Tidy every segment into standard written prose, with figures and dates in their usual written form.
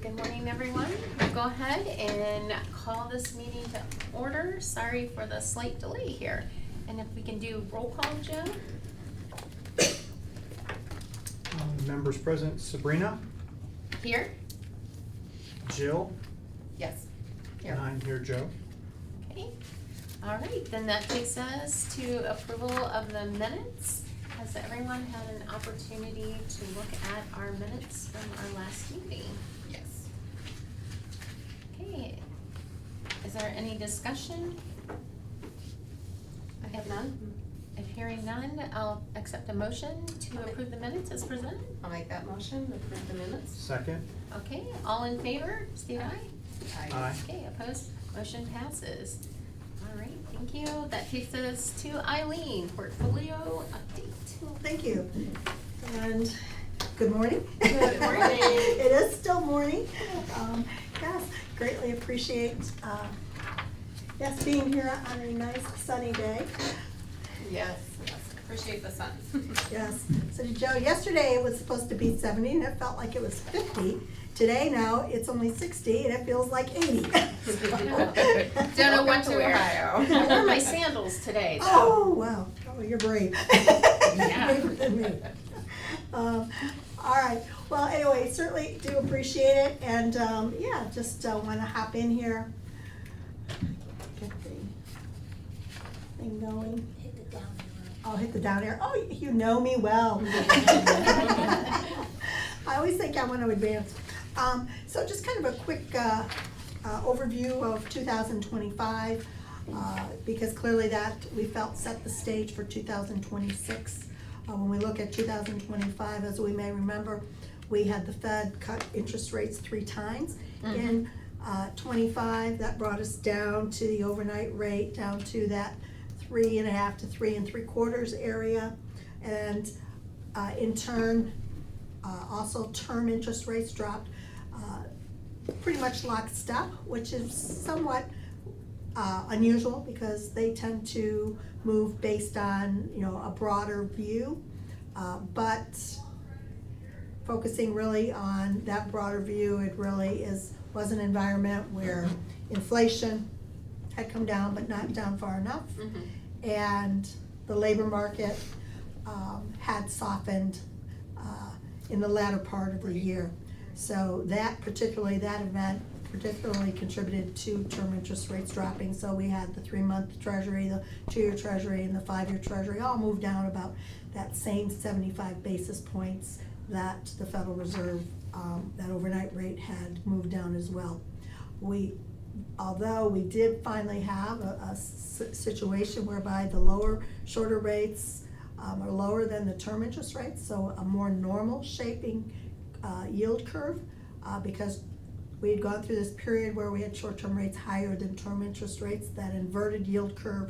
Good morning, everyone. We'll go ahead and call this meeting to order. Sorry for the slight delay here. And if we can do roll call, Jim? Members present, Sabrina, Here? Jill, Yes. and I'm here, Joe. Okay. All right, then that takes us to approval of the minutes. Has everyone had an opportunity to look at our minutes from our last meeting? Yes. Okay. Is there any discussion? I have none. If hearing none, I'll accept a motion to approve the minutes as presented. I'll make that motion to approve the minutes. Second, Okay, all in favor, state aye. Aye. Okay, opposed, motion passes. All right, thank you. That takes us to Eileen, portfolio update. Well, thank you. And good morning. Good morning. It is still morning. Yes, greatly appreciate, yes, being here on a nice sunny day. Yes, yes, appreciate the sun. Yes. So Joe, yesterday it was supposed to be 70 and it felt like it was 50. Today now it's only 60 and it feels like 80. Don't know what to wear. I wore my sandals today, though. Oh, wow. Oh, you're brave. Yeah. Braver than me. All right. Well, anyway, certainly do appreciate it. And yeah, just want to hop in here. Get the thing going. Hit the down arrow. I'll hit the down arrow. Oh, you know me well. I always think I want to advance. So just kind of a quick overview of 2025, because clearly that we felt set the stage for 2026. When we look at 2025, as we may remember, we had the Fed cut interest rates 3 times. In 25, that brought us down to the overnight rate, down to that 3.5 to 3 3/4 area. And in turn, also term interest rates dropped pretty much lockstep, which is somewhat unusual because they tend to move based on, you know, a broader view. But focusing really on that broader view, it really was an environment where inflation had come down but not down far enough. And the labor market had softened in the latter part of the year. So that event particularly contributed to term interest rates dropping. So we had the 3-month treasury, the 2-year treasury, and the 5-year treasury all moved down about that same 75 basis points that the Federal Reserve, that overnight rate had moved down as well. Although we did finally have a situation whereby the shorter rates are lower than the term interest rates, so a more normal shaping yield curve, because we had gone through this period where we had short-term rates higher than term interest rates, that inverted yield curve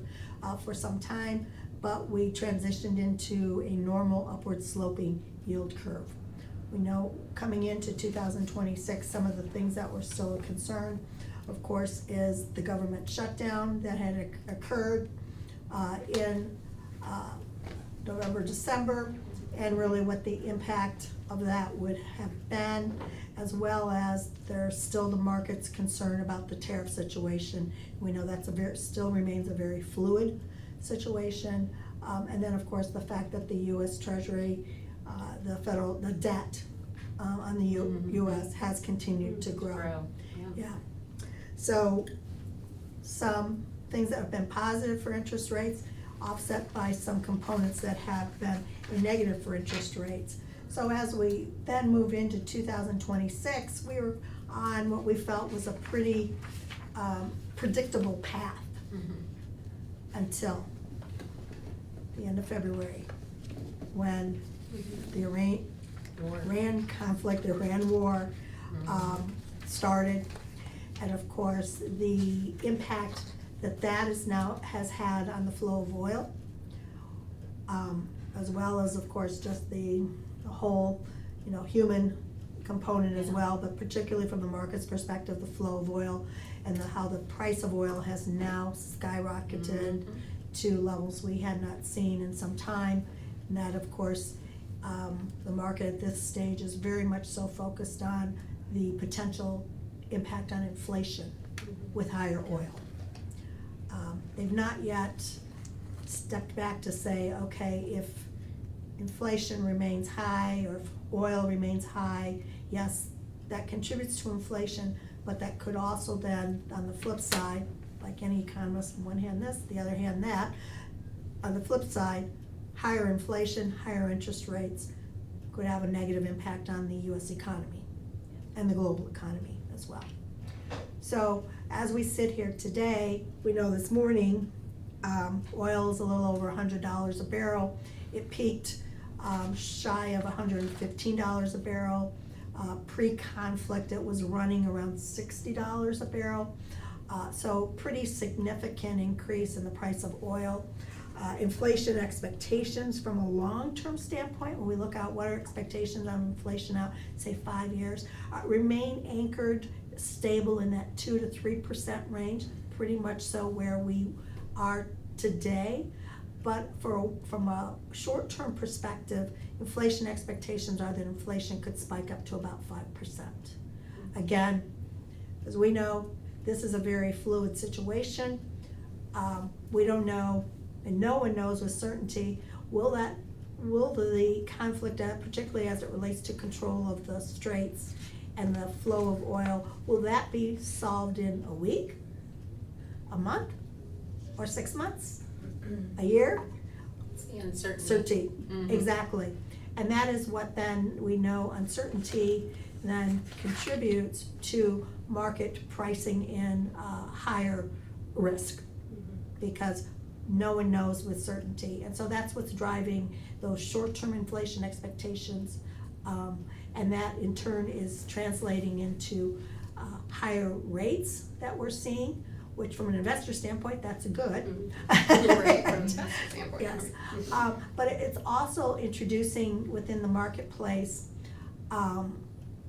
for some time, but we transitioned into a normal upward sloping yield curve. We know coming into 2026, some of the things that were still a concern, of course, is the government shutdown that had occurred in November, December, and really what the impact of that would have been, as well as there's still the market's concern about the tariff situation. We know that's still remains a very fluid situation. And then, of course, the fact that the U.S. Treasury, the debt on the U.S. has continued to grow. Yeah. So some things that have been positive for interest rates, offset by some components that have been a negative for interest rates. So as we then move into 2026, we were on what we felt was a pretty predictable path until the end of February, when the Iran conflict, the Iran war started. And of course, the impact that has had on the flow of oil, as well as, of course, just the whole, human component as well, but particularly from the market's perspective, the flow of oil and how the price of oil has now skyrocketed to levels we had not seen in some time. And that, of course, the market at this stage is very much so focused on the potential impact on inflation with higher oil. They've not yet stepped back to say, okay, if inflation remains high or if oil remains high, yes, that contributes to inflation, but that could also then, on the flip side, like any economist, on one hand this, the other hand that, on the flip side, higher inflation, higher interest rates could have a negative impact on the US economy and the global economy as well. So as we sit here today, we know this morning, oil is a little over $100 a barrel. It peaked shy of $115 a barrel. Pre-conflict, it was running around $60 a barrel. So pretty significant increase in the price of oil. Inflation expectations from a long-term standpoint, when we look out what are expectations on inflation out, say 5 years, remain anchored, stable in that 2 to 3% range, pretty much so where we are today. But from a short-term perspective, inflation expectations are that inflation could spike up to about 5%. Again, as we know, this is a very fluid situation. We don't know, and no one knows with certainty, will the conflict, particularly as it relates to control of the straits and the flow of oil, will that be solved in a week, a month, or 6 months, a year? It's the uncertainty. Certainty, Mhm. exactly. And that is what then we know uncertainty then contributes to market pricing in higher risk, because no one knows with certainty. And so that's what's driving those short-term inflation expectations. And that in turn is translating into higher rates that we're seeing, which from an investor standpoint, that's a good. Right, from an investor standpoint. Yes, but it's also introducing within the marketplace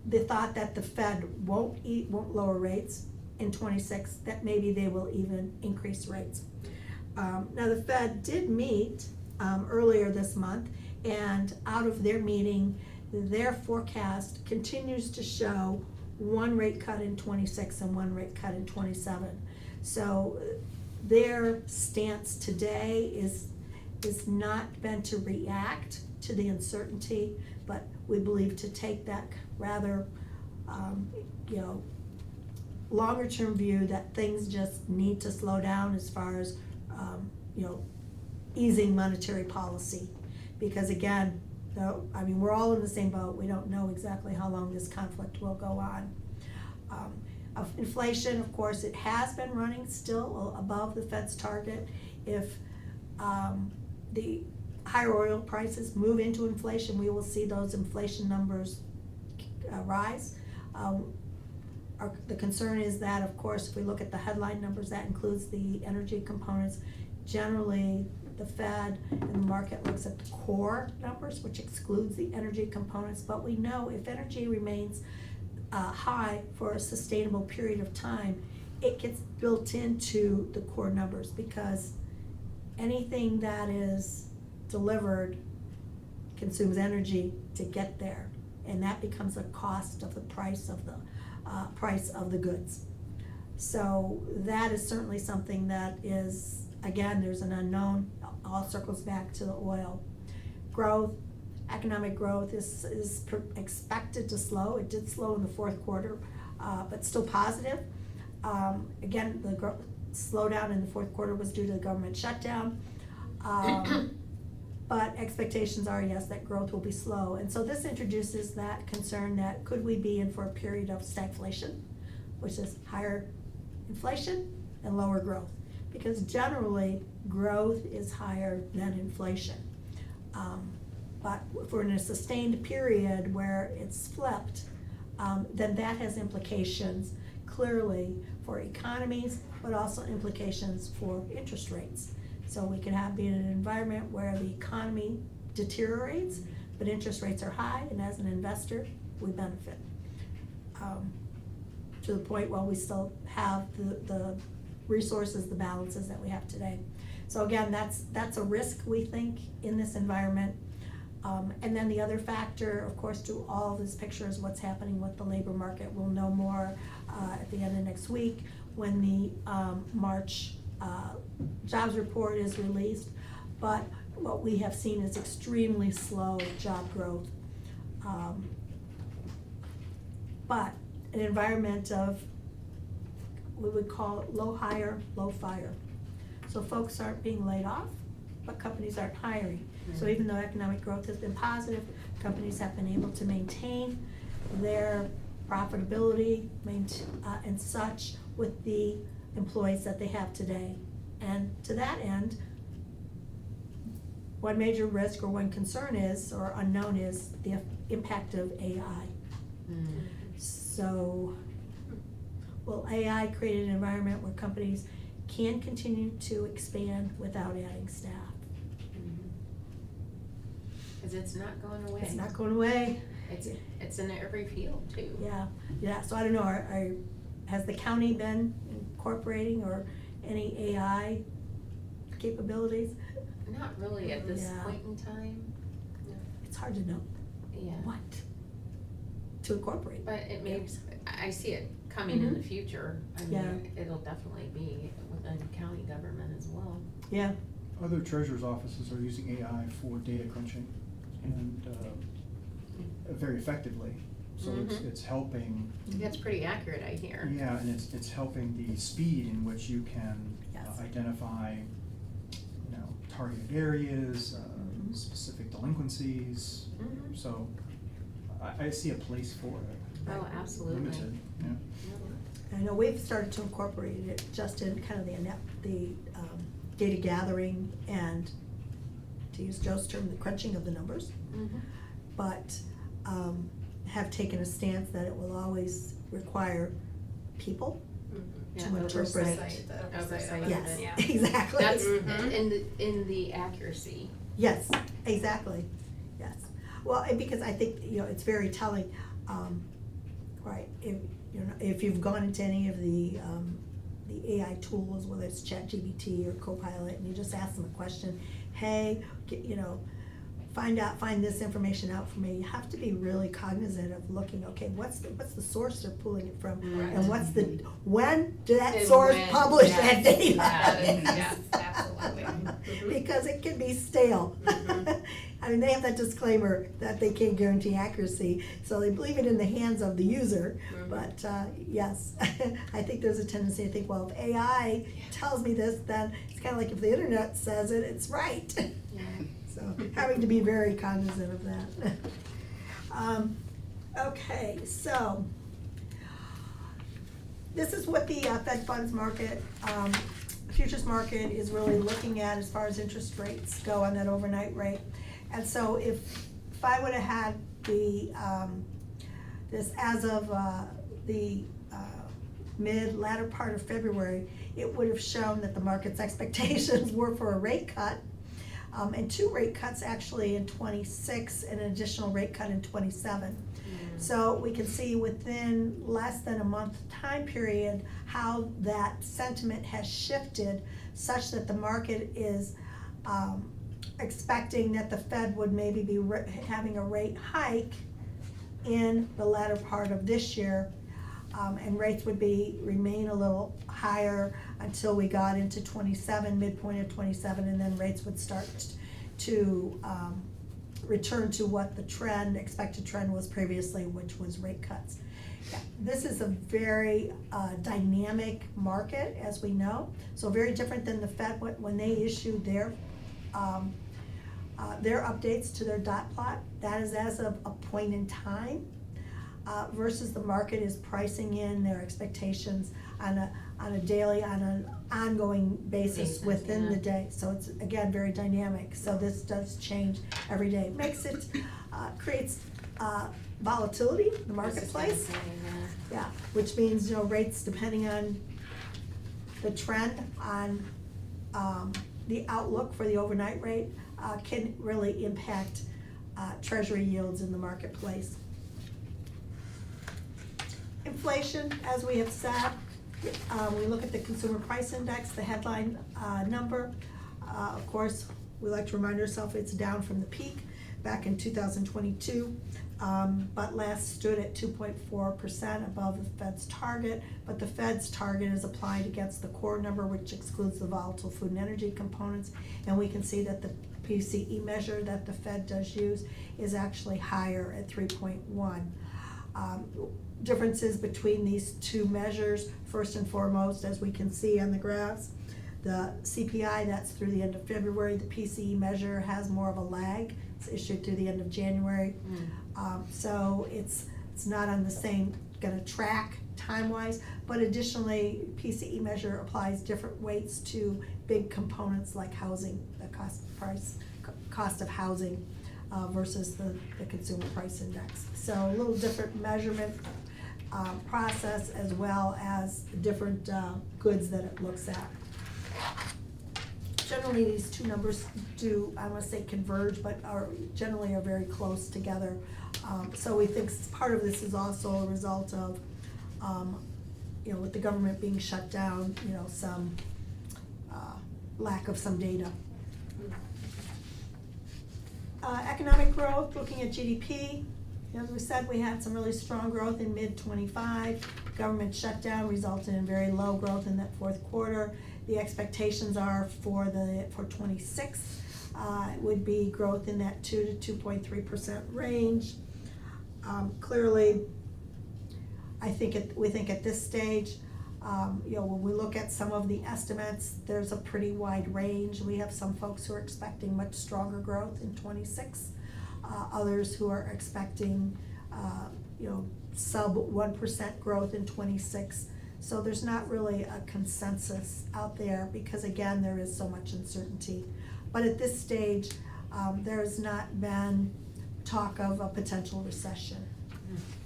the thought that the Fed won't lower rates in '26, that maybe they will even increase rates. Now the Fed did meet earlier this month, and out of their meeting, their forecast continues to show one rate cut in '26 and one rate cut in '27. So their stance today is not meant to react to the uncertainty, but we believe to take that rather, longer term view that things just need to slow down as far as, easing monetary policy. Because again, we're all in the same boat. We don't know exactly how long this conflict will go on. Of inflation, of course, it has been running still above the Fed's target. If the higher oil prices move into inflation, we will see those inflation numbers rise. The concern is that, of course, if we look at the headline numbers, that includes the energy components. Generally, the Fed and the market looks at the core numbers, which excludes the energy components. But we know if energy remains high for a sustainable period of time, it gets built into the core numbers, because anything that is delivered consumes energy to get there, and that becomes a cost of the price of the goods. So that is certainly something that is, again, there's an unknown. All circles back to the oil. Growth, economic growth is expected to slow. It did slow in the fourth quarter, but still positive. Again, the slowdown in the fourth quarter was due to the government shutdown. But expectations are, yes, that growth will be slow. And so this introduces that concern that could we be in for a period of stagflation, which is higher inflation and lower growth. Because generally, growth is higher than inflation. But if we're in a sustained period where it's flipped, then that has implications clearly for economies, but also implications for interest rates. So we could be in an environment where the economy deteriorates, but interest rates are high, and as an investor, we benefit. To the point where we still have the resources, the balances that we have today. So again, that's a risk, we think, in this environment. And then the other factor, of course, to all this picture is what's happening with the labor market. We'll know more at the end of next week when the March jobs report is released. But what we have seen is extremely slow job growth. But an environment of, we would call it low hire, low fire. So folks aren't being laid off, but companies aren't hiring. So even though economic growth has been positive, companies have been able to maintain their profitability, and such with the employees that they have today. And to that end, one major risk or one concern is, or unknown is, the impact of AI. So, will AI create an environment where companies can continue to expand without adding staff? Cause it's not going away. It's not going away. It's in every field too. Yeah, so I don't know, has the county been incorporating or any AI capabilities? Not really at this Yeah. point in time, It's hard to know yeah. what to incorporate. But it makes, I see it coming in the future. I Yeah. mean, it'll definitely be within county government as well. Yeah, Other treasurer's offices are using AI for data crunching and very effectively. So it's helping. That's pretty accurate, I hear. Yeah, and it's helping the speed in which you can Yes. identify, targeted areas, specific delinquencies. Mhm. So I see a place for it. Oh, absolutely. Limited, yeah. I know we've started to incorporate it just in kind of the data gathering and, to use Joe's term, the crunching of the numbers. Mhm. But have taken a stance that it will always require people Yeah, to interpret Oversight, it. the Oversight oversight of of it. it. Yes, Yeah. exactly. That's Mhm. in the accuracy. Yes, exactly, yes. Well, and because I think, it's very telling, right, if you've gone into any of the AI tools, whether it's ChatGPT or Copilot, and you just ask them a question, hey, find this information out for me, you have to be really cognizant of looking, okay, what's the source they're pulling it from? Right. And when did that And source when, publish yes, that data? that is- yes, absolutely. Mhm. Because it can be stale. Mhm. I mean, they have that disclaimer that they can't guarantee accuracy, so they leave it in the hands of the user. Mhm. But, yes, I think there's a tendency to think, well, if AI tells me this, then it's kind of like if the internet says it, it's right. Yeah. So, having to be very cognizant of that. Okay, so, this is what the Fed funds market, futures market is really looking at as far as interest rates go on that overnight rate. And so if I would have had this as of the latter part of February, it would have shown that the market's expectations were for a rate cut, and 2 rate cuts actually in 26, and an additional rate cut in 27. So we can see within less than a month time period how that sentiment has shifted such that the market is expecting that the Fed would maybe be having a rate hike in the latter part of this year, and rates would remain a little higher until we got into 27, midpoint of 27, and then rates would start to return to what the expected trend was previously, which was rate cuts. Yeah, this is a very dynamic market, as we know, so very different than the Fed when they issued their updates to their dot plot. That is as of a point in time, versus the market is pricing in their expectations on a daily, on an ongoing basis within yeah. the day. So it's, again, very dynamic. So this does change every day. Makes it, creates volatility in the marketplace. Yeah, which means, rates, depending on the trend on the outlook for the overnight rate, can really impact treasury yields in the marketplace. Inflation, as we have said, we look at the consumer price index, the headline number. Of course, we like to remind ourselves it's down from the peak, back in 2022, but last stood at 2.4% above the Fed's target, but the Fed's target is applied against the core number, which excludes the volatile food and energy components, and we can see that the PCE measure that the Fed does use is actually higher at 3.1. Differences between these two measures, first and foremost, as we can see on the graphs, the CPI, that's through the end of February. The PCE measure has more of a lag. It's issued through the end of January. So it's not on the same, gonna track time-wise, but additionally, PCE measure applies different weights to big components like housing, the cost of housing versus the consumer price index. So a little different measurement process, as well as different goods that it looks at. Generally, these two numbers do, I want to say converge, but generally are very close together. So we think part of this is also a result of, with the government being shut down, some lack of some data. Economic growth, looking at GDP, as we said, we had some really strong growth in mid-25. Government shutdown resulted in very low growth in that fourth quarter. The expectations are for 26 would be growth in that 2 to 2.3% range. Clearly, we think at this stage, when we look at some of the estimates, there's a pretty wide range. We have some folks who are expecting much stronger growth in 26, others who are expecting, sub 1% growth in 26. So there's not really a consensus out there because, again, there is so much uncertainty. But at this stage, there has not been talk of a potential recession.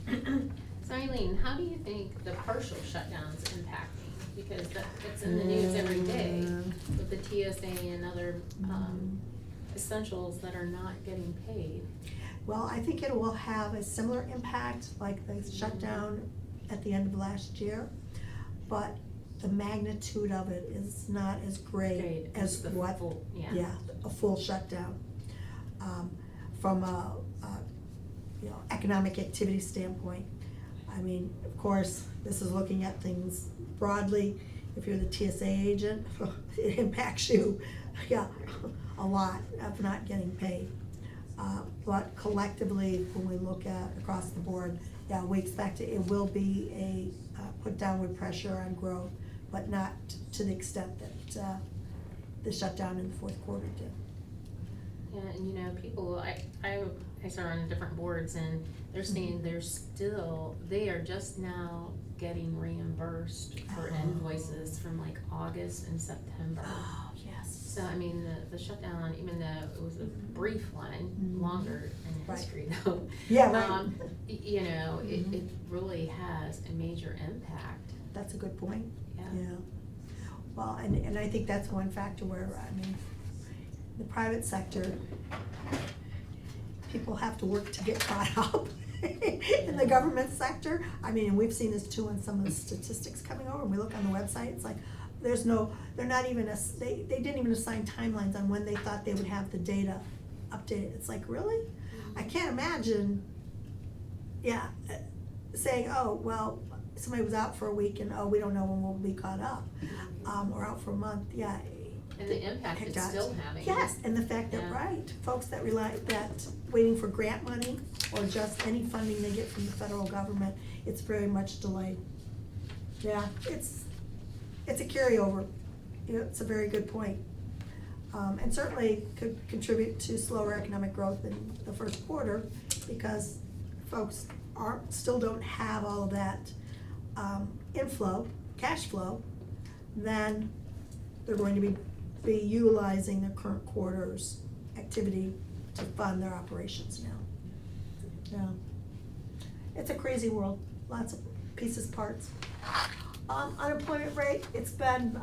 So Eileen, how do you think the partial shutdown's impacting? Because it's in the news every day with the TSA and other essentials that are not getting paid. Well, I think it will have a similar impact like the shutdown at the end of last year, but the magnitude of it is not as great as the what, full, a full shutdown. From a economic activity standpoint. I mean, of course, this is looking at things broadly. If you're the TSA agent, it impacts you, a lot of not getting paid. But collectively, when we look at across the board, we expect it will be a put downward pressure on growth, but not to the extent that the shutdown in the fourth quarter did. Yeah, and people, I serve on different boards, and they're saying they are just now getting reimbursed for invoices from like August and September. Oh, yes. So, I mean, the shutdown, even though it was a brief one, longer in history though. Yeah, right. It really has a major impact. That's a good point. Yeah. Well, and I think that's one factor where, the private sector, people have to work to get caught up. In the government sector, and we've seen this too in some of the statistics coming over, and we look on the website, it's like, they didn't even assign timelines on when they thought they would have the data updated. It's like, really? I can't imagine, saying, oh, well, somebody was out for a week and, we don't know when we'll be caught up, or out for a month, And the impact it's still having. Yes, and the fact that, folks that waiting for grant money or just any funding they get from the federal government, it's very much delayed. Yeah, it's a carryover. It's a very good point. And certainly could contribute to slower economic growth in the first quarter because folks still don't have all of that cash flow, then they're going to be utilizing their current quarter's activity to fund their operations now. It's a crazy world, lots of pieces, parts. Unemployment rate, it's been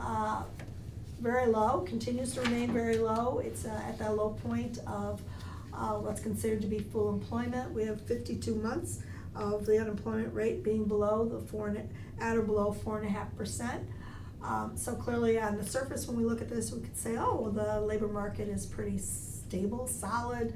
very low, continues to remain very low. It's at the low point of what's considered to be full employment. We have 52 months of the unemployment rate being below at or below 4.5%. So clearly on the surface, when we look at this, we could say, the labor market is pretty stable, solid,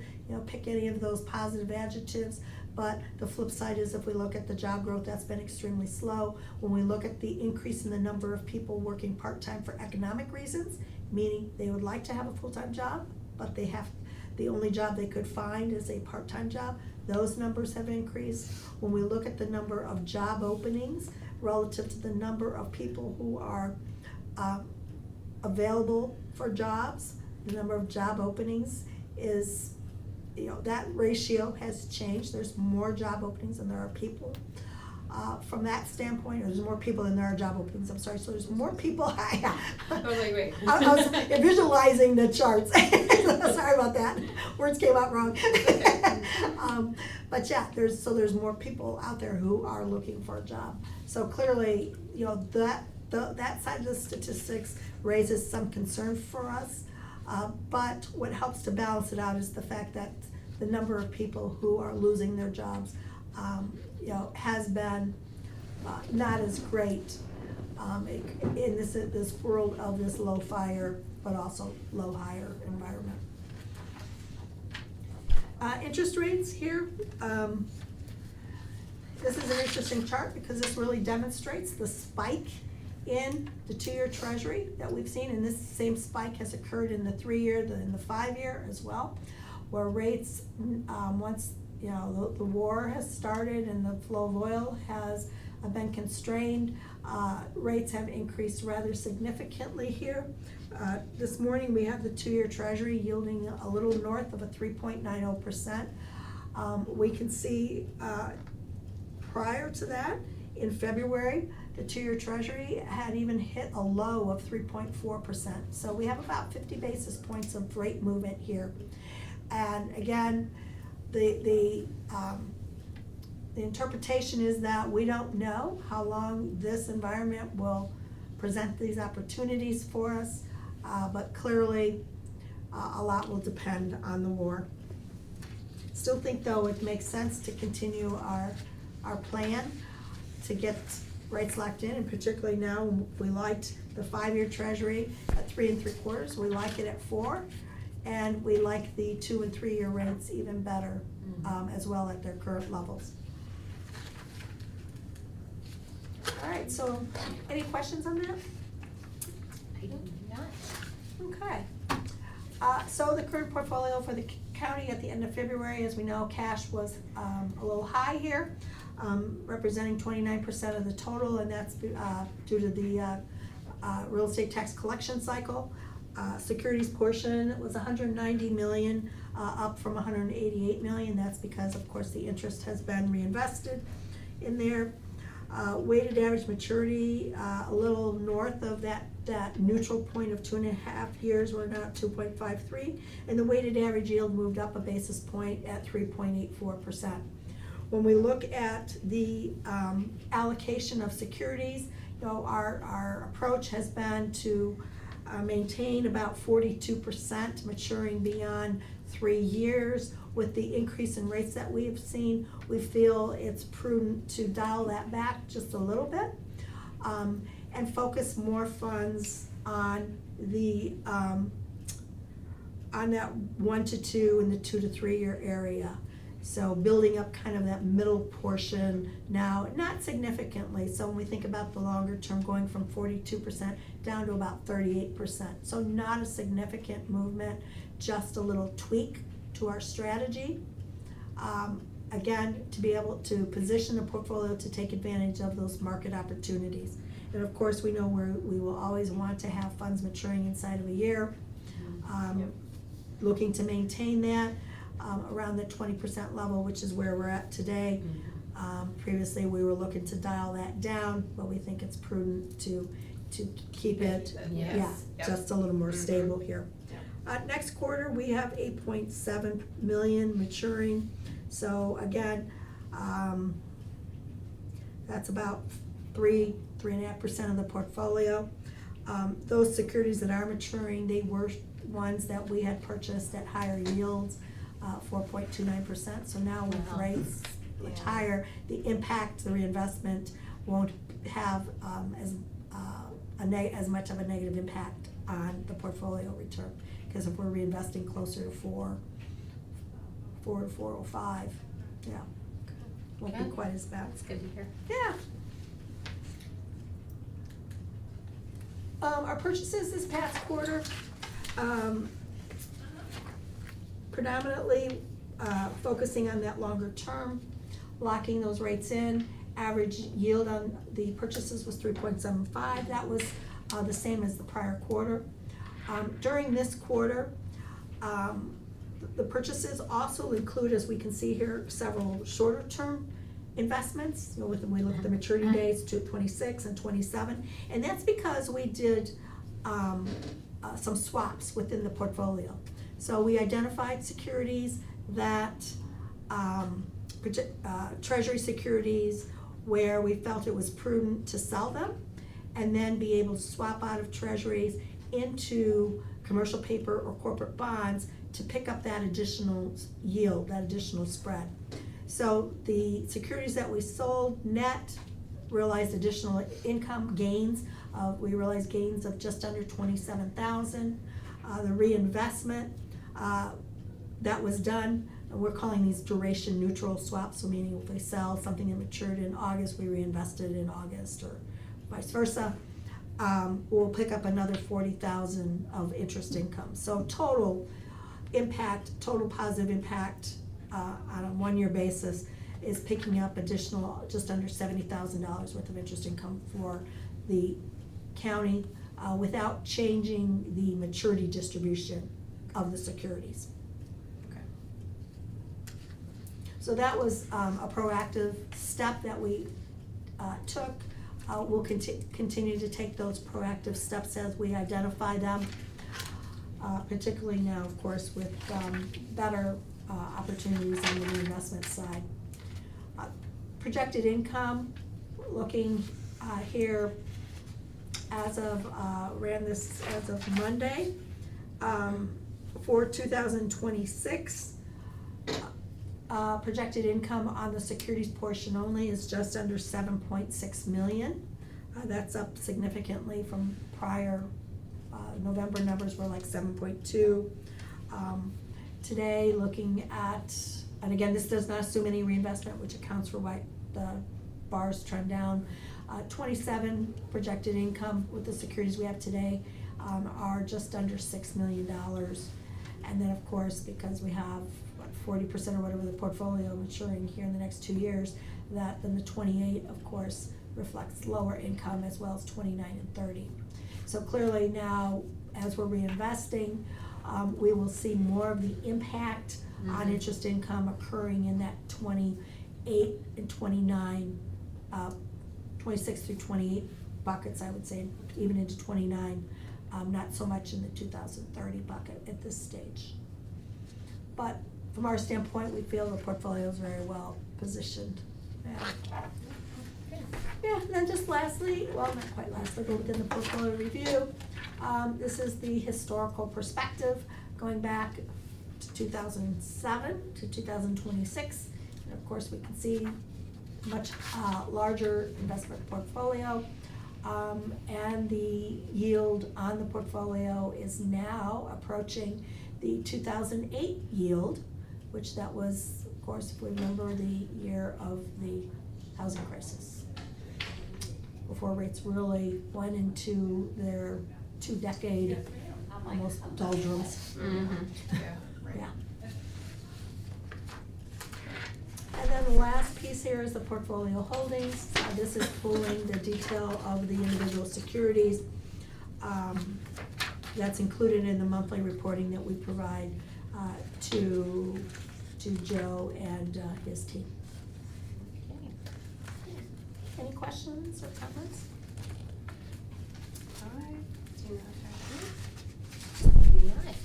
pick any of those positive adjectives. But the flip side is if we look at the job growth, that's been extremely slow. When we look at the increase in the number of people working part-time for economic reasons, meaning they would like to have a full-time job, but the only job they could find is a part-time job, those numbers have increased. When we look at the number of job openings relative to the number of people who are available for jobs, the number of job openings is, that ratio has changed. There's more job openings than there are people. From that standpoint, there's more people than there are job openings, I'm sorry, so there's more people. I was like, wait. I was visualizing the charts. Sorry about that. Words came out wrong. But yeah, there's more people out there who are looking for a job. So clearly, that side of the statistics raises some concern for us. But what helps to balance it out is the fact that the number of people who are losing their jobs, has been not as great in this world of this low fire, but also low hire environment. Interest rates here. This is an interesting chart because this really demonstrates the spike in the 2-year treasury that we've seen, and this same spike has occurred in the 3-year and the 5-year as well, where rates, once the war has started and the flow of oil has been constrained, rates have increased rather significantly here. This morning we have the 2-year treasury yielding a little north of a 3.90%. We can see prior to that, in February, the 2-year treasury had even hit a low of 3.4%. So we have about 50 basis points of rate movement here. And again, the interpretation is that we don't know how long this environment will present these opportunities for us, but clearly a lot will depend on the war. Still think though it makes sense to continue our plan to get rates locked in, and particularly now we liked the 5-year treasury at 3 3/4, we like it at 4. And we like the 2 and 3-year rates even better, as well at their current levels. All right, so any questions on that? I do not. Okay. So the current portfolio for the county at the end of February, as we know, cash was a little high here, representing 29% of the total, and that's due to the real estate tax collection cycle. Securities portion was $190 million, up from $188 million. That's because, of course, the interest has been reinvested in there. Weighted average maturity, a little north of that neutral point of 2.5 years. We're now at 2.53, and the weighted average yield moved up a basis point at 3.84%. When we look at the allocation of securities, our approach has been to maintain about 42% maturing beyond 3 years. With the increase in rates that we have seen, we feel it's prudent to dial that back just a little bit, and focus more funds on the on that 1 to 2 and the 2 to 3 year area. So building up kind of that middle portion now, not significantly. So when we think about the longer term, going from 42% down to about 38%. So not a significant movement, just a little tweak to our strategy. Again, to be able to position the portfolio to take advantage of those market opportunities. And of course, we know we will always want to have funds maturing inside of a year. Looking to maintain that. Around the 20% level, which is where we're at today. Previously, we were looking to dial that down, but we think it's prudent to keep it, just a little more stable here. Next quarter, we have 8.7 million maturing. So again, that's about 3.5% of the portfolio. Those securities that are maturing, they were ones that we had purchased at higher yields. 4.29%. So now with rates much higher, the impact, the reinvestment won't have as much of a negative impact on the portfolio return. because if we're reinvesting closer to 4 to 405, yeah, won't be Good. quite as bad. That's good to hear. Yeah. Our purchases this past quarter, predominantly, focusing on that longer term, locking those rates in. Average yield on the purchases was 3.75. That was, the same as the prior quarter. During this quarter, the purchases also include, as we can see here, several shorter term investments. You know, we look at the maturity dates to 26 and 27, and that's because we did some swaps within the portfolio. So we identified securities that, treasury securities, where we felt it was prudent to sell them, and then be able to swap out of treasuries into commercial paper or corporate bonds to pick up that additional yield, that additional spread. So the securities that we sold net realized additional income gains. We realized gains of just under 27,000. The reinvestment that was done, we're calling these duration neutral swaps, so meaning if we sell something that matured in August, we reinvested in August, or vice versa. We'll pick up another 40,000 of interest income. So total impact, total positive impact on a 1 year basis is picking up additional just under $70,000 worth of interest income for the county without changing the maturity distribution of the securities. Okay. So that was a proactive step that we took. We'll continue to take those proactive steps as we identify them, particularly now, of course, with better opportunities on the reinvestment side. Projected income, looking here as of, ran this as of Monday, for 2026. Projected income on the securities portion only is just under 7.6 million. That's up significantly from prior, November numbers were like 7.2. Today, looking at, and again, this does not assume any reinvestment, which accounts for why the bars trend down. 27 projected income with the securities we have today are just under $6 million. And then, of course, because we have 40% or whatever the portfolio maturing here in the next 2 years, that then the 28, of course, reflects lower income, as well as 29 and 30. So clearly now, as we're reinvesting, we will see more of the impact on interest income occurring in that 28 and 29, 26 through 28 buckets, I would say, even into 29, not so much in the 2030 bucket at this stage. But from our standpoint, we feel the portfolio is very well positioned. Yeah, and then just lastly, well, not quite lastly, but within the portfolio review, this is the historical perspective going back to 2007 to 2026. And of course, we can see much larger investment portfolio. And the yield on the portfolio is now approaching the 2008 yield, which that was, of course, if we remember, the year of the housing crisis, before rates really went into their 2-decade almost doldrums. Yeah. And then the last piece here is the portfolio holdings. This is pulling the detail of the individual securities. That's included in the monthly reporting that we provide to Joe and his team. Okay. Any questions or comments? All right. Do not have any? All right.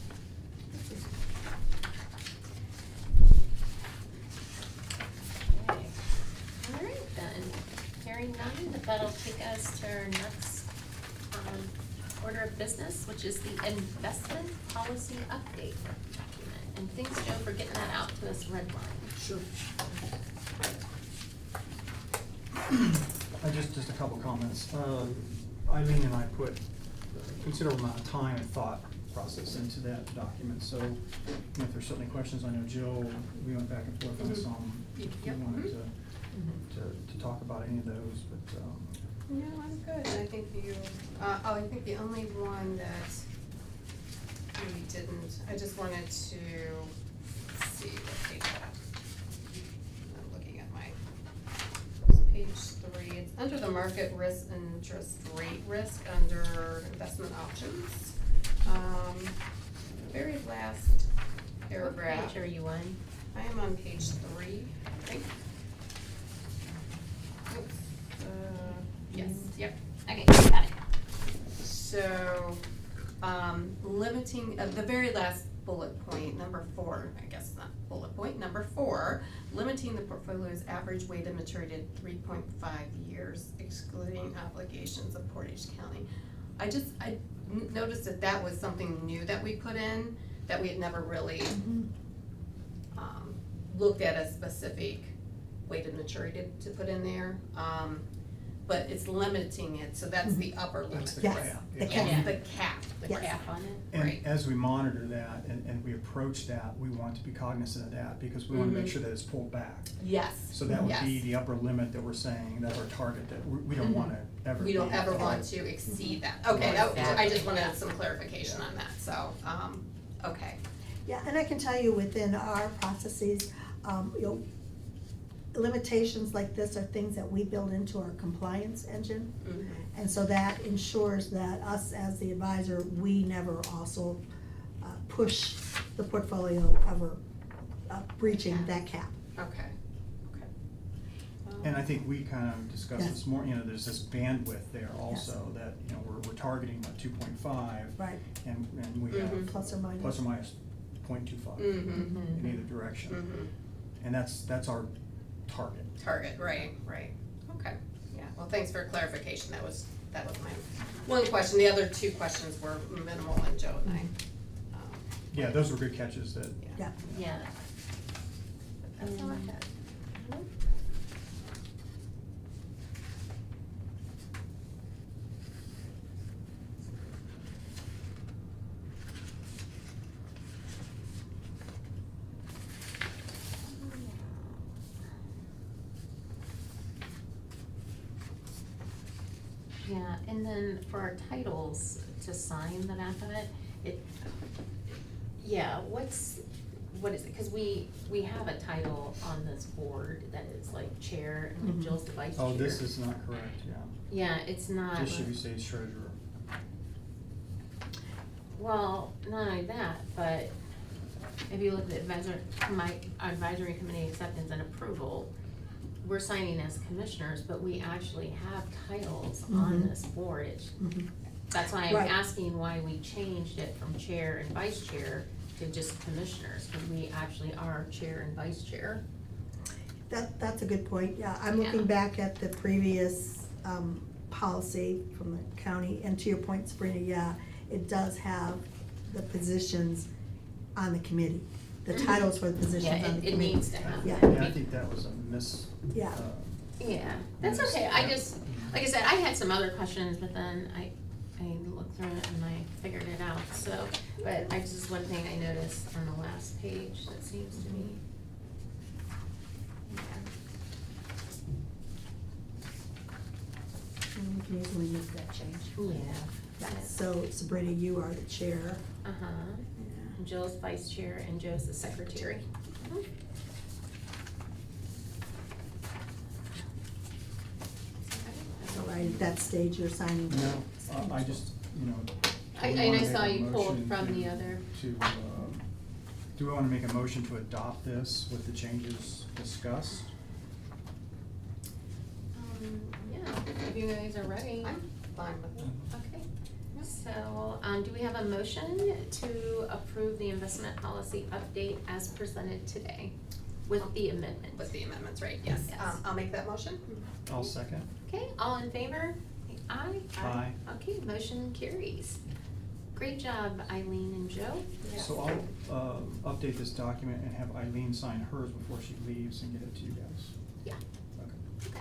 Okay. All right then. Hearing none, that'll take us to our next order of business, which is the investment policy update document. And thanks, Joe, for getting that out to us redlined. Sure. Just a couple comments. Eileen and I put a considerable amount of time and thought process into that document. So if there's certainly questions, I know Jill, we went back and forth on some, if you Yep. wanted Mm-hmm. to talk about any of those, but, No, I'm good. I think I think the only one that we didn't, I just wanted to see what page I'm looking at page 3. It's under the market risk, interest rate risk, under investment options. Very last What paragraph. page are you on? I am on page 3, I think. Oops, yes, yep. Okay, got it. So, limiting, the very last bullet point, number 4, I guess not bullet point, number 4, limiting the portfolio's average weighted maturity to 3.5 years, excluding obligations of Portage County. I noticed that was something new that we put in, that we had never really looked at a specific weighted maturity to put in there. But it's limiting it, so that's the upper limit. That's the Yes, cap, the yeah. cap. It's the cap, the Yes. cap. Cap on it? and Right. as we monitor that and we approach that, we want to be cognizant of that, because we wanna make Mhm. sure that it's pulled back. Yes. So that would be Yes. the upper limit that we're saying, that's our target, that we don't Mhm. wanna ever. We don't be ever at want that. to exceed that. Right. Okay, I just Exactly. wanted some clarification on that, so, okay. Yeah, and I can tell you within our processes, you know, limitations like this are things that we build into our compliance engine. Mhm. And so that ensures that us as the advisor, we never also push the portfolio ever breaching that cap. Okay, okay. And I think we kind of discussed Yes. this more, there's this bandwidth there also, that, we're targeting what, 2.5, Right, and we have Mhm. plus or minus. plus or minus 0.25 Mm-hmm, in either direction. mm-hmm. And that's our target. Target, right, okay, yeah, well, thanks for clarification, that was my one question, the other 2 questions were minimal, and Joe and I. Yeah, those were good catches that, Yeah, Yeah. That's all I had. Yeah, and then for our titles, to sign the back of it, yeah, what is it? Cause we have a title on this board that is like chair, and Mhm. Jill's the vice chair. oh, this is not correct, yeah. Yeah, it's not. This should be say treasurer. Well, not only that, but if you look at the my advisory committee acceptance and approval, we're signing as commissioners, but we actually have titles on Mhm. this board. mhm. That's why I'm Right. asking why we changed it from chair and vice chair to just commissioners, because we actually are chair and vice chair. That's a good point, yeah, I'm looking Yeah. back at the previous, policy from the county, and to your point, Sabrina, yeah, it does have the positions on the committee, the Mhm. titles for the positions Yeah, on the it committee. needs to have Yeah. that. Yeah, I think that was a miss. Yeah. Yeah, that's miss- okay, I yeah. just, like I said, I had some other questions, but then I looked through it and I figured it out, so, but I just, one thing I noticed on the last page that seems to me. And we can easily make that change. Yeah. Yeah, so Sabrina, you are the chair. Uh-huh, and Jill's vice chair and Joe's the secretary. So right at that stage, you're signing. No, I just, do I we wanna saw make a you pulled motion from to- the other. Do we wanna make a motion to adopt this with the changes discussed? Yeah, if you guys are ready. I'm fine with it. Okay, so, do we have a motion to approve the investment policy update as presented today with the amendment? With the amendments, right, yes. Yes. I'll make that motion. I'll second. Okay, all in favor? Aye? Aye. Okay, motion carries. Great job, Eileen and Joe. So I'll, update this document and have Eileen sign hers before she leaves and get it to you guys. Yeah. Okay.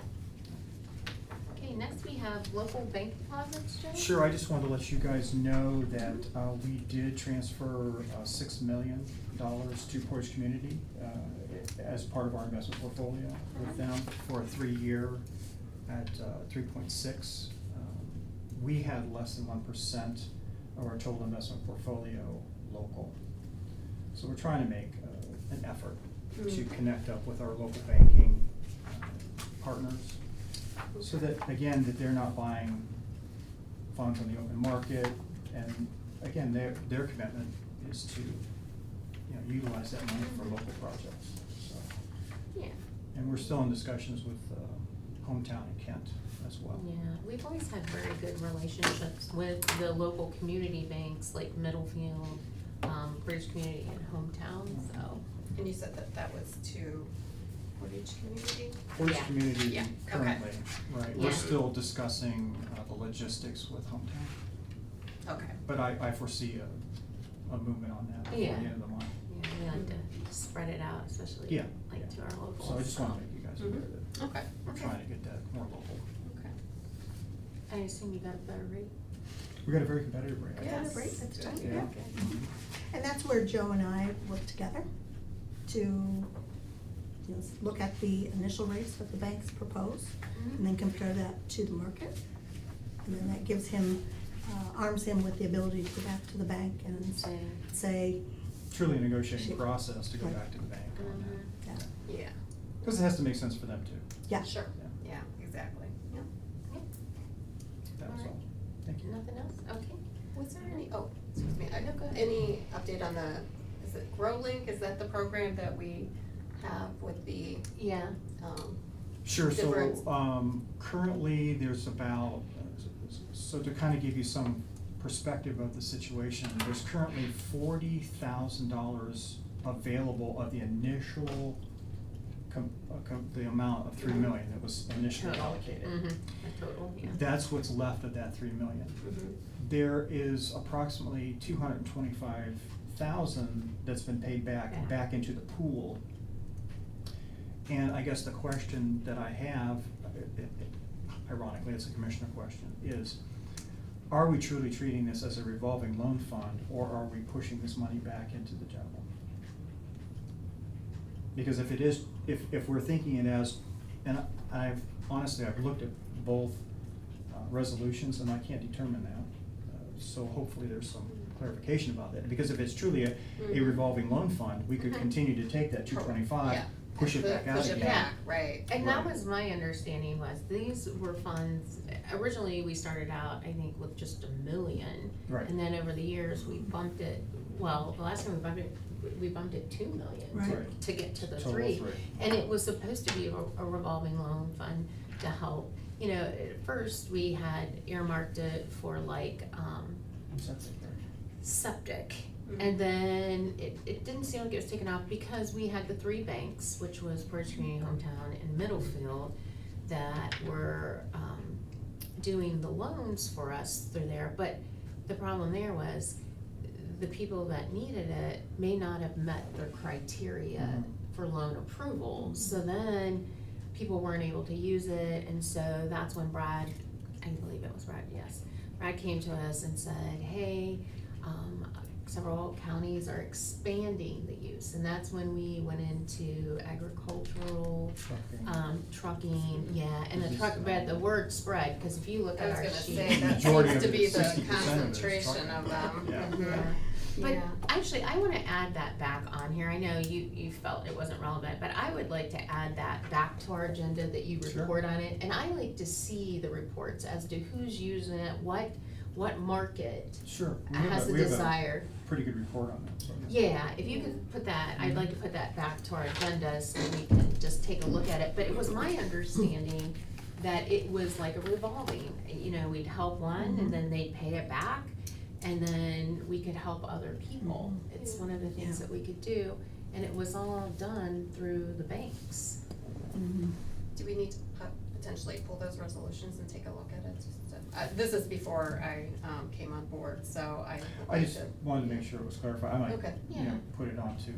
Okay, next we have local bank deposits, Joe? Sure, I just wanted to let you guys know that we did transfer $6 million to Portage Community as part of our investment portfolio with them for a 3-year at 3.6. We had less than 1% of our total investment portfolio local. So we're trying to make an effort to connect up with our local banking partners, so that, again, that they're not buying funds on the open market, and again, their commitment is to, utilize that money for local projects, so. Yeah, And we're still in discussions with Hometown in Kent as well. yeah, we've always had very good relationships with the local community banks like Middlefield, Portage Community and Hometown, so. And you said that was to Portage Community? Portage Yeah. Community Yeah, okay. currently, right, Yeah. we're still discussing the logistics with Hometown, Okay. but I foresee a movement on that before the Yeah. end of the month. Yeah, we like to spread it out, especially Yeah, like yeah. to our locals. So I just wanna make you guys aware Mhm. that Okay. we're Okay. trying to get that more local. Okay. I assume you got a better rate? We got a very competitive rate. Yeah. That's great, that's Good. good, Yeah. yeah. Mhm. And that's where Joe and I work together to, look at the initial rates that the banks propose, and then compare that to the market. And then that gives him, arms him with the ability to go back to the bank and Say, say, Truly a negotiating Sure. process to go Right. back to the bank on Mhm. that. yeah, Yeah, Because it has to make sense for them too. yeah. sure, Yeah. yeah, exactly, yeah. That was all. Alright. Thank you. nothing else? Okay. Was there any, oh, excuse me, No, go ahead. any update on the, is it GrowLink, is that the program that we have with the, Yeah, Sure, Difference. so, currently, there's about, so to kind of give you some perspective of the situation, there's currently $40,000 available of the initial, the amount of $3 million that was initially total. allocated. Mhm, a total, yeah. That's what's left of that $3 million. There is approximately $225,000 that's been paid back into the pool. And I guess the question that I have, ironically, it's a commissioner question, is, are we truly treating this as a revolving loan fund, or are we pushing this money back into the general? Because if it is, if we're thinking it as, and I've looked at both resolutions and I can't determine that. So hopefully there's some clarification about that, because if it's truly a revolving loan fund, we could Mhm. continue to take that 225, Yeah. push it back out Push it again. back, right. And that Right. was my understanding, was these were funds, originally we started out, I think, with just $1 million. Right. And then over the years, we bumped it, well, the last time we bumped it 2 million Right. to get to the Total 3. 3. And it was supposed to be a revolving loan fund to help. At first, we had earmarked it for like, septic. And then it didn't seem like it was taken off because we had the 3 banks, which was Portage Community, Hometown, and Middlefield, that were doing the loans for us through there. But the problem there was the people that needed it may not have met their criteria Mhm. for loan approval. So then people weren't able to use it, and so that's when Brad, I believe it was Brad, yes. Brad came to us and said, hey, several counties are expanding the use, and that's when we went into agricultural, trucking, yeah, and the word spread, cause if you look I at was our gonna sheet. say, that Majority seems of to it be is the 60% of it is concentration of trucking. them. Yeah. Yeah. Mhm. But Yeah. actually, I wanna add that back on here, I know you felt it wasn't relevant, but I would like to add that back to our agenda, that you Sure. report on it. And I like to see the reports as to who's using it, what market Sure. has the We have a desire. pretty good report on that. So. Yeah, if you could put that, I'd like to put that back to our agenda so we can just take a look at it. But it was my understanding that it was like a revolving, we'd help one and then they'd pay it back, and then we could help other people. It's one of the things that we could do, and it was all done through the banks. Do we need to potentially pull those resolutions and take a look at it? This is before I came on board, so I would I like just to. wanted to make sure it was clarified. I might, Okay. Yeah. put it onto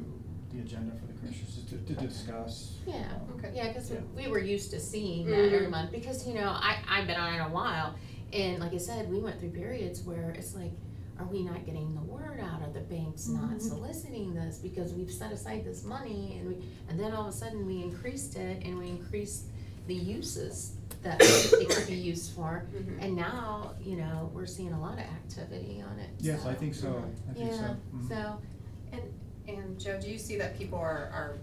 the agenda for the commissioners to discuss. Yeah, Okay. yeah, cause Yeah. we were used to seeing that every Mhm. month, because, you know, I've been on it a while, and like I said, we went through periods where it's like, are we not getting the word out, are the banks not Mhm. soliciting this, because we've set aside this money, and then all of a sudden we increased it, and we increased the uses that it could be used for, Mhm. and now, you know, we're seeing a lot of activity on it, Yes, I think so, I think so. Yeah, Mhm. so, And Joe, do you see that people are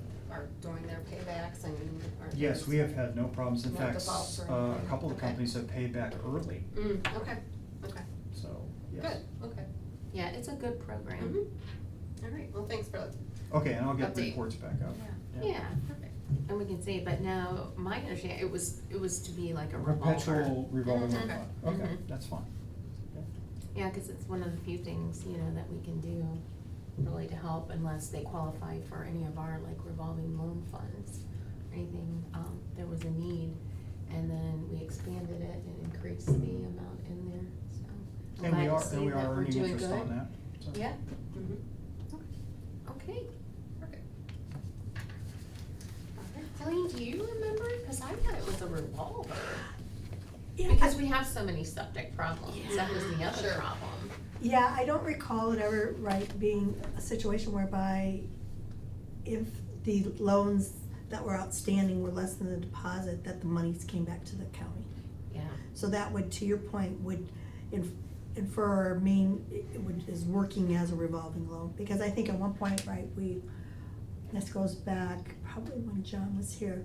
doing their paybacks and are? Yes, we have had no problems. In No fact, defaults or a anything. couple of Okay. companies have paid back early, Okay, okay, so, yes. good, okay. yeah, it's a good program. Mhm. All right, well, thanks for, Okay, and I'll get Update. reports back up. Yeah, perfect. And we can see, but now, my understanding, it was to be like a revolver. Perpetual revolving loan Mhm. fund, okay, Mhm. that's fine. Yeah, cause it's one of the few things, you know, that we can do really to help, unless they qualify for any of our like revolving loan funds or anything, there was a need, and then we expanded it and increased the amount in there, so. I'm And we glad are, to see and we that are we're earning doing interest good. on that, so. Yeah, mhm, okay. perfect. Colleen, do you remember? Cause I thought it was a revolver. Yeah, Because we have so many septic problems, that was the other Sure. problem. Yeah, I don't recall it ever, right, being a situation whereby if the loans that were outstanding were less than the deposit, that the monies came back to the county. Yeah. So that would, to your point, would infer or mean is working as a revolving loan. Because I think at one point, right, this goes back probably when John was here,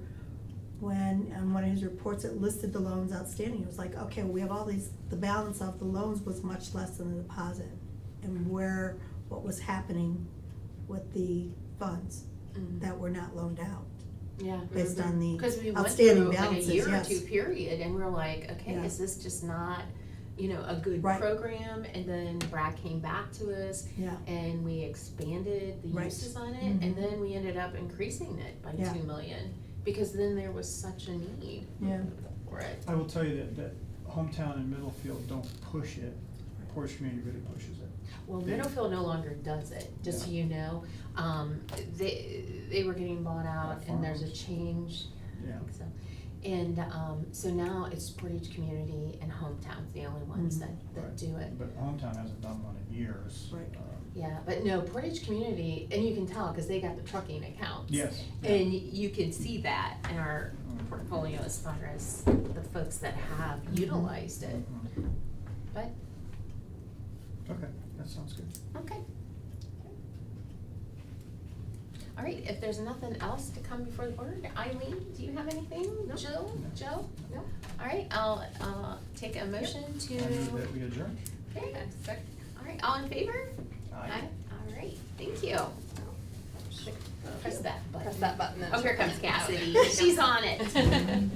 when on one of his reports it listed the loans outstanding. It was like, okay, we have all these, the balance of the loans was much less than the deposit. And what was happening with the funds Mhm. that were not loaned out, Yeah. based on the Because we went outstanding through like a balances, year or yes. two period, and we're like, okay, Yeah. is this just not, you know, a good Right. program? And then Brad came back to us, Yeah, and we expanded the Right. uses on it, Mhm. and then we ended up increasing it by Yeah. 2 million, because then there was such a need yeah. for it. I will tell you that Hometown and Middlefield don't push it, Portage Community really pushes it. Well, They- Middlefield no longer does it, just so you know. They were getting bought out, and there's a Farmers. change. Yeah. I think so. And, so now it's Portage Community and Hometown's the only ones Mhm. that Right. do it. But Hometown hasn't done one in years. Right. Yeah, but no, Portage Community, and you can tell, cause they got the trucking accounts. Yes. yeah. And you can see that in our Mhm. portfolio as far as the folks that have utilized it, Mhm. but, Okay, that sounds good. okay. All right, if there's nothing else to come before the board, Eileen, do you have anything? No. Jill? No. Joe? No. All right, I'll, take a motion to. I move that we adjourn. Okay, Second. all right, all in favor? Aye. All right, thank you. Press that button. Press that button then. Oh, here comes Oh, Cassidy, there you go. she's on it.